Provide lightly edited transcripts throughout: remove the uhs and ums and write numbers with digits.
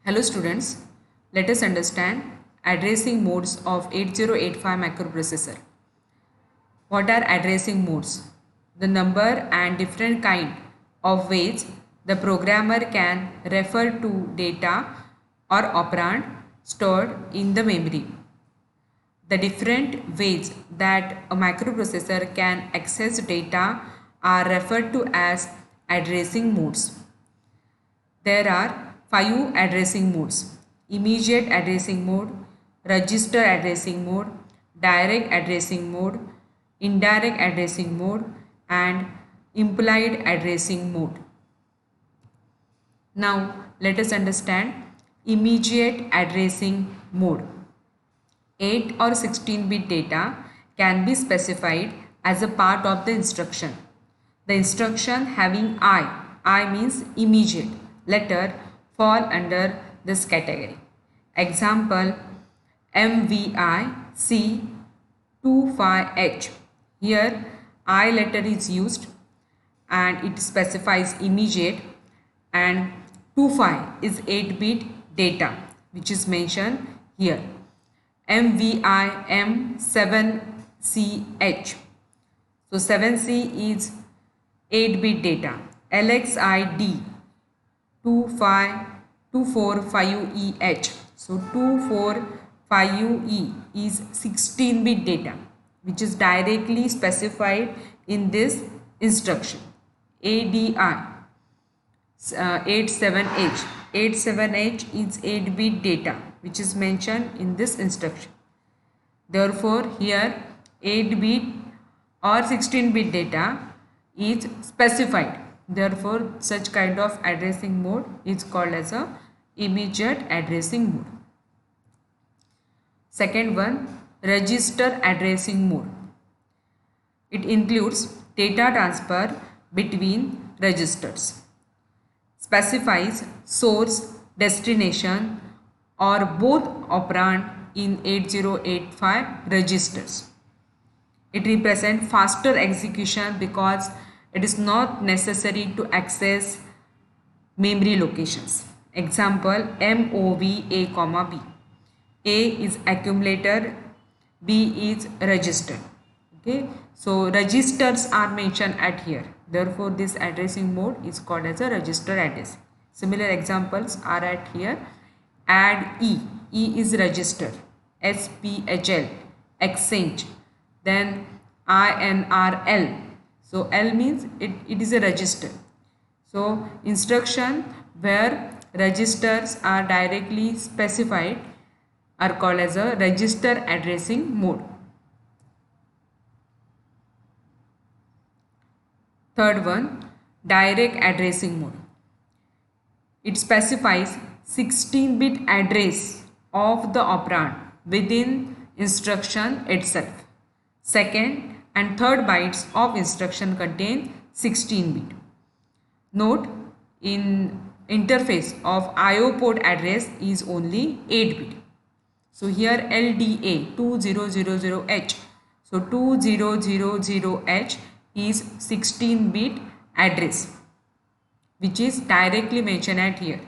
Hello students, let us understand addressing modes of 8085 microprocessor. What are addressing modes? The number and different kind of ways the programmer can refer to data or operand stored in the memory. The different ways that a microprocessor can access data are referred to as addressing modes. There are 5 addressing modes: immediate addressing mode, register addressing mode, direct addressing mode, indirect addressing mode, and implied addressing mode. Now let us understand immediate addressing mode. 8 or 16-bit data can be specified as a part of the instruction. The instruction having I means immediate, letter fall under this category. Example, MVI C25H. Here I letter is used and it specifies immediate, and 25 is 8-bit data which is mentioned here. MVI M7CH. So 7C is 8-bit data. LXID 245EH. So 245UE is 16-bit data which is directly specified in this instruction. ADI 87H. 87H is 8-bit data which is mentioned in this instruction. Therefore, here 8-bit or 16-bit data is specified. Therefore, such kind of addressing mode is called as a immediate addressing mode. Second one, register addressing mode. It includes data transfer between registers, specifies source, destination, or both operand in 8085 registers. It represents faster execution because it is not necessary to access memory locations. Example, MOV A, B. A is accumulator, B is register. Okay, so registers are mentioned at here. Therefore, this addressing mode is called as a register addressing. Similar examples are at here. Add E. E is register. SPHL, exchange. Then INRL. So L means it is a register. So instruction where registers are directly specified are called as a register addressing mode. Third one, direct addressing mode. It specifies 16-bit address of the operand within instruction itself. Second and third bytes of instruction contain 16-bit. Note, in interface of IO port address is only 8-bit. So here LDA 2000H. So 2000H is 16-bit address which is directly mentioned at here.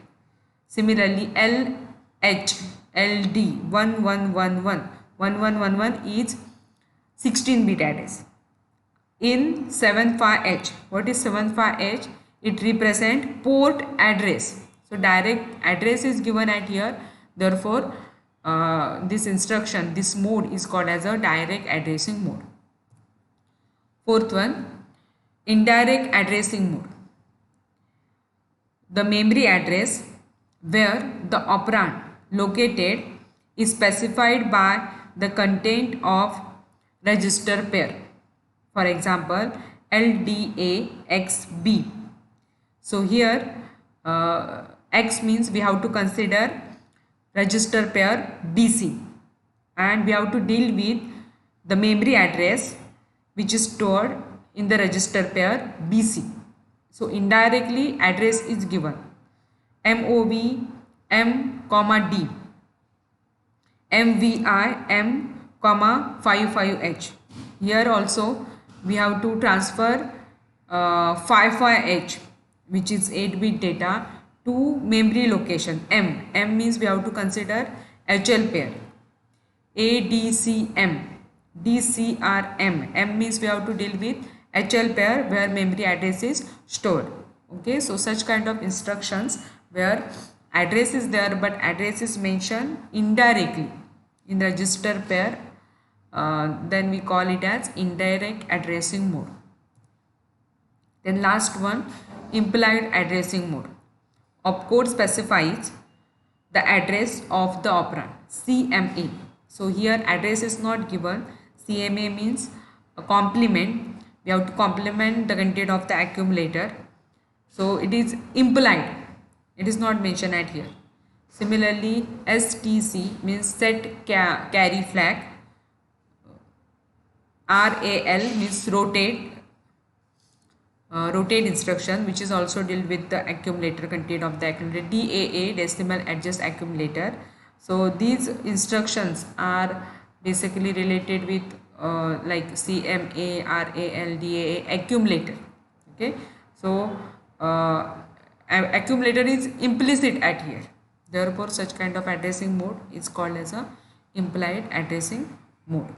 Similarly, LH, LD 1111 is 16-bit address. In 75H, what is 75H? It represents port address. So direct address is given at here. Therefore, this instruction, this mode is called as a direct addressing mode. Fourth one, indirect addressing mode. The memory address where the operand located is specified by the content of register pair. For example, LDAXB. So here X means we have to consider register pair BC, and we have to deal with the memory address which is stored in the register pair BC. So indirectly address is given MOV M, D, MVI M, 55H. Here also we have to transfer 55H which is 8-bit data to memory location M means we have to consider HL pair, ADCM, DCRM. M means we have to deal with HL pair where memory address is stored. Okay, so such kind of instructions where address is there but address is mentioned indirectly in register pair, then we call it as indirect addressing mode. Then last one, implied addressing mode. Opcode specifies the address of the operand, CMA. So here address is not given. CMA means a complement. We have to complement the content of the accumulator. So it is implied. It is not mentioned at here. Similarly, STC means set carry flag. RAL means rotate. Rotate instruction, which is also deal with the accumulator content of the accumulator. DAA, decimal adjust accumulator. So these instructions are basically related with like CMA, RAL, DAA, accumulator. Okay, so accumulator is implicit at here. Therefore, such kind of addressing mode is called as a implied addressing mode.